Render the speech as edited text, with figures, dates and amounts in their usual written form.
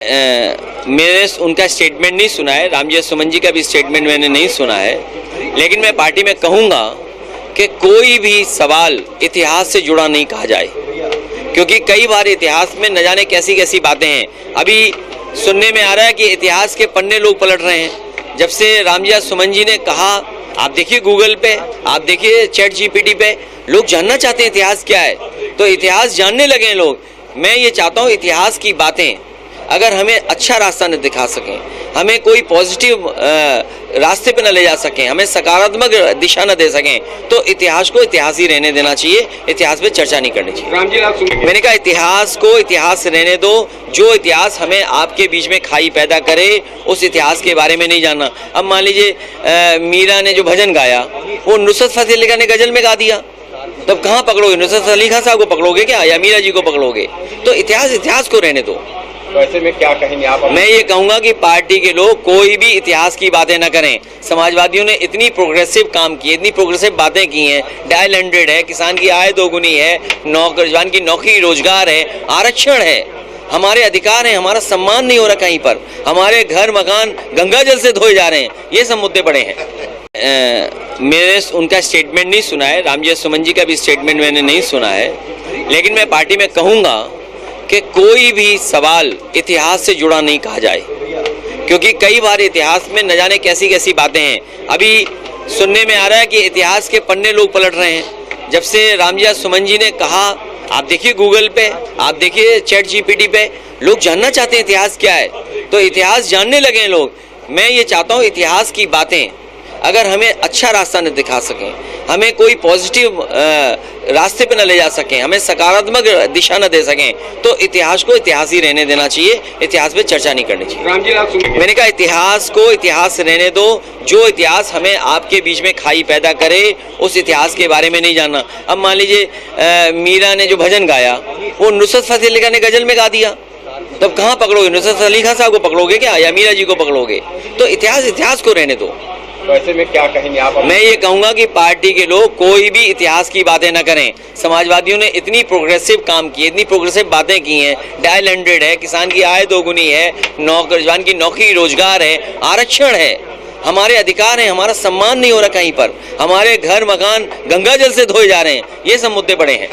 मैंने उनका स्टेटमेंट नहीं सुना है, रामजी सुमन जी का भी स्टेटमेंट मैंने नहीं सुना है, लेकिन मैं पार्टी में कहूँगा कि कोई भी सवाल इतिहास से जुड़ा नहीं कहा जाए, क्योंकि कई बार इतिहास में न जाने कैसी कैसी बातें हैं। अभी सुनने में आ रहा है कि इतिहास के पन्ने लोग पलट रहे हैं। जब से रामजी सुमन जी ने कहा, आप देखिए गूगल पे, आप देखिए चैट जीपीटी पे, लोग जानना चाहते हैं इतिहास क्या है, तो इतिहास जानने लगे हैं लोग। मैं ये चाहता हूँ इतिहास की बातें अगर हमें अच्छा रास्ता न दिखा सकें, हमें कोई पॉजिटिव रास्ते पे न ले जा सकें, हमें सकारात्मक दिशा न दे सकें, तो इतिहास को इतिहास ही रहने देना चाहिए, इतिहास पे चर्चा नहीं करनी चाहिए। मैंने कहा इतिहास को इतिहास रहने दो, जो इतिहास हमें आपके बीच में खाई पैदा करे उस इतिहास के बारे में नहीं जानना। अब मान लीजिए मीरा ने जो भजन गाया वो नुसरत फतेह अली खान ने गजल में गा दिया, तब कहाँ पकड़ोगे? नुसरत अली खान साहब को पकड़ोगे क्या, या मीरा जी को पकड़ोगे? तो इतिहास को रहने दो। तो ऐसे में क्या कहेंगे आप? मैं ये कहूंगा कि पार्टी के लोग कोई भी इतिहास की बातें न करें। समाजवादियों ने इतनी प्रोग्रेसिव काम किए, इतनी प्रोग्रेसिव बातें की हैं, डायल 100 है, किसान की आय दोगुनी है, नौजवान की नौकरी रोजगार है, आरक्षण है, हमारे अधिकार हैं, हमारा सम्मान नहीं हो रहा कहीं पर, हमारे घर मकान गंगा जल से धोए जा रहे हैं, ये सब मुद्दे बड़े हैं। मैंने उनका स्टेटमेंट नहीं सुना है, रामजी सुमन जी का भी स्टेटमेंट मैंने नहीं सुना है, लेकिन मैं पार्टी में कहूँगा कि कोई भी सवाल इतिहास से जुड़ा नहीं कहा जाए, क्योंकि कई बार इतिहास में न जाने कैसी कैसी बातें हैं। अभी सुनने में आ रहा है कि इतिहास के पन्ने लोग पलट रहे हैं। जब से रामजी सुमन जी ने कहा, आप देखिए गूगल पे, आप देखिए चैट जीपीटी पे, लोग जानना चाहते हैं इतिहास क्या है, तो इतिहास जानने लगे हैं लोग। मैं ये चाहता हूँ इतिहास की बातें अगर हमें अच्छा रास्ता न दिखा सकें, हमें कोई पॉजिटिव रास्ते पे न ले जा सकें, हमें सकारात्मक दिशा न दे सकें, तो इतिहास को इतिहास ही रहने देना चाहिए, इतिहास पे चर्चा नहीं करनी चाहिए। मैंने कहा इतिहास को इतिहास रहने दो, जो इतिहास हमें आपके बीच में खाई पैदा करे उस इतिहास के बारे में नहीं जानना। अब मान लीजिए मीरा ने जो भजन गाया वो नुसरत फतेह अली खान ने गजल में गा दिया, तब कहाँ पकड़ोगे? नुसरत अली खान साहब को पकड़ोगे क्या, या मीरा जी को पकड़ोगे? तो इतिहास को रहने दो। तो ऐसे में क्या कहेंगे आप? मैं ये कहूंगा कि पार्टी के लोग कोई भी इतिहास की बातें न करें। समाजवादियों ने इतनी प्रोग्रेसिव काम किए, इतनी प्रोग्रेसिव बातें की हैं, डायल 100 है, किसान की आय दोगुनी है, नौजवान की नौकरी रोजगार है, आरक्षण है, हमारे अधिकार हैं, हमारा सम्मान नहीं हो रहा कहीं पर, हमारे घर मकान गंगा जल से धोए जा रहे हैं, ये सब मुद्दे बड़े हैं।